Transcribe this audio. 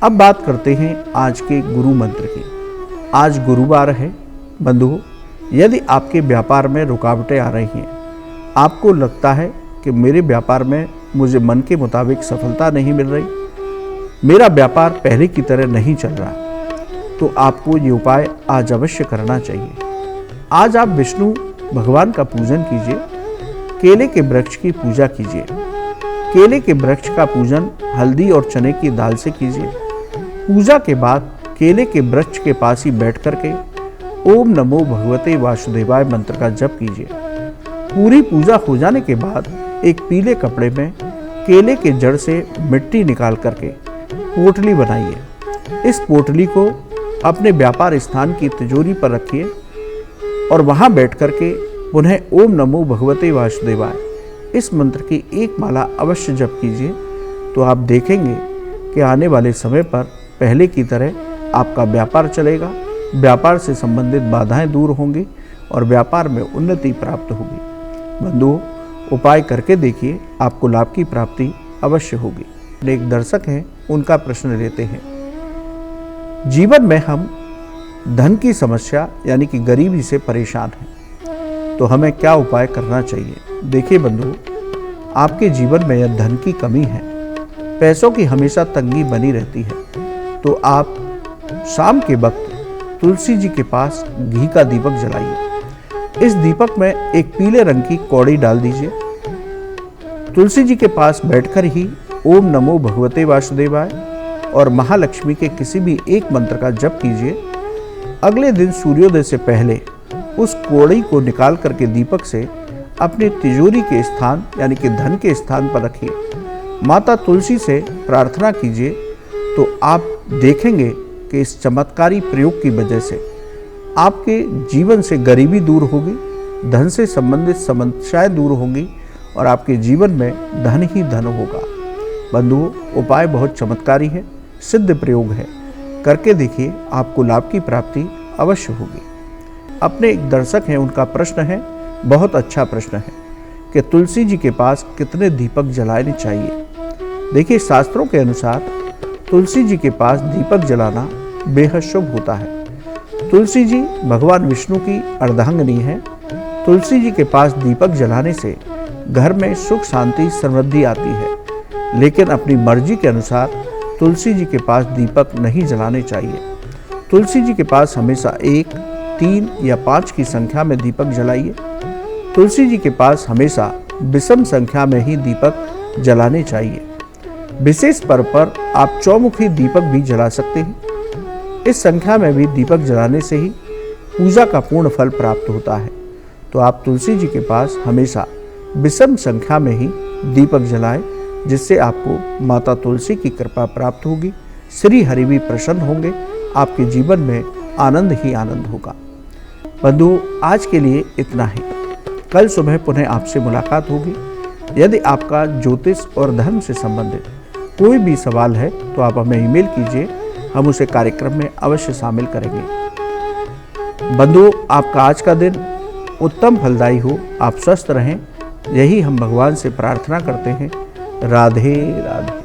अब बात करते हैं आज के गुरु मंत्र की। आज गुरुवार है बंधुओं, यदि आपके व्यापार में रुकावटें आ रही हैं, आपको लगता है कि मेरे व्यापार में मुझे मन के मुताबिक सफलता नहीं मिल रही, मेरा व्यापार पहले की तरह नहीं चल रहा, तो आपको ये उपाय आज अवश्य करना चाहिए। आज आप विष्णु भगवान का पूजन कीजिए, केले के वृक्ष की पूजा कीजिए। केले के वृक्ष का पूजन हल्दी और चने की दाल से कीजिए। पूजा के बाद केले के वृक्ष के पास ही बैठ करके ओम नमो भगवते वासुदेवाय मंत्र का जप कीजिए। पूरी पूजा हो जाने के बाद एक पीले कपड़े में केले के जड़ से मिट्टी निकाल करके पोटली बनाइए। इस पोटली को अपने व्यापार स्थान की तिजोरी पर रखिए और वहां बैठ करके पुनः ओम नमो भगवते वासुदेवाय इस मंत्र की एक माला अवश्य जप कीजिए। तो आप देखेंगे कि आने वाले समय पर पहले की तरह आपका व्यापार चलेगा, व्यापार से संबंधित बाधाएं दूर होंगी और व्यापार में उन्नति प्राप्त होगी। बंधुओं, उपाय करके देखिए, आपको लाभ की प्राप्ति अवश्य होगी। एक दर्शक हैं, उनका प्रश्न लेते हैं। जीवन में हम धन की समस्या यानी कि गरीबी से परेशान हैं, तो हमें क्या उपाय करना चाहिए? देखिए बंधुओं, आपके जीवन में यह धन की कमी है, पैसों की हमेशा तंगी बनी रहती है, तो आप शाम के वक्त तुलसी जी के पास घी का दीपक जलाइए। इस दीपक में एक पीले रंग की कौड़ी डाल दीजिए। तुलसी जी के पास बैठकर ही ओम नमो भगवते वासुदेवाय और महालक्ष्मी के किसी भी एक मंत्र का जप कीजिए। अगले दिन सूर्योदय से पहले उस कौड़ी को निकाल करके दीपक से अपनी तिजोरी के स्थान यानी कि धन के स्थान पर रखिए। माता तुलसी से प्रार्थना कीजिए, तो आप देखेंगे कि इस चमत्कारी प्रयोग की वजह से आपके जीवन से गरीबी दूर होगी, धन से संबंधित समस्याएं दूर होंगी और आपके जीवन में धन ही धन होगा। बंधुओं, उपाय बहुत चमत्कारी है, सिद्ध प्रयोग है, करके देखिए, आपको लाभ की प्राप्ति अवश्य होगी। अपने एक दर्शक हैं, उनका प्रश्न है, बहुत अच्छा प्रश्न है कि तुलसी जी के पास कितने दीपक जलाने चाहिए। देखिए, शास्त्रों के अनुसार तुलसी जी के पास दीपक जलाना बेहद शुभ होता है। तुलसी जी भगवान विष्णु की अर्धांगिनी है। तुलसी जी के पास दीपक जलाने से घर में सुख शांति समृद्धि आती है, लेकिन अपनी मर्जी के अनुसार तुलसी जी के पास दीपक नहीं जलाने चाहिए। तुलसी जी के पास हमेशा 1, 3 या 5 की संख्या में दीपक जलाइए। तुलसी जी के पास हमेशा विषम संख्या में ही दीपक जलाने चाहिए। विशेष पर्व पर आप चौमुखी दीपक भी जला सकते हैं। इस संख्या में भी दीपक जलाने से ही पूजा का पूर्ण फल प्राप्त होता है। तो आप तुलसी जी के पास हमेशा विषम संख्या में ही दीपक जलाएं, जिससे आपको माता तुलसी की कृपा प्राप्त होगी, श्री हरि भी प्रसन्न होंगे, आपके जीवन में आनंद ही आनंद होगा। बंधुओं, आज के लिए इतना ही। कल सुबह पुनः आपसे मुलाकात होगी। यदि आपका ज्योतिष और धर्म से संबंधित कोई भी सवाल है तो आप हमें ईमेल कीजिए, हम उसे कार्यक्रम में अवश्य शामिल करेंगे। बंधुओं, आपका आज का दिन उत्तम फलदायी हो, आप स्वस्थ रहें, यही हम भगवान से प्रार्थना करते हैं। राधे राधे।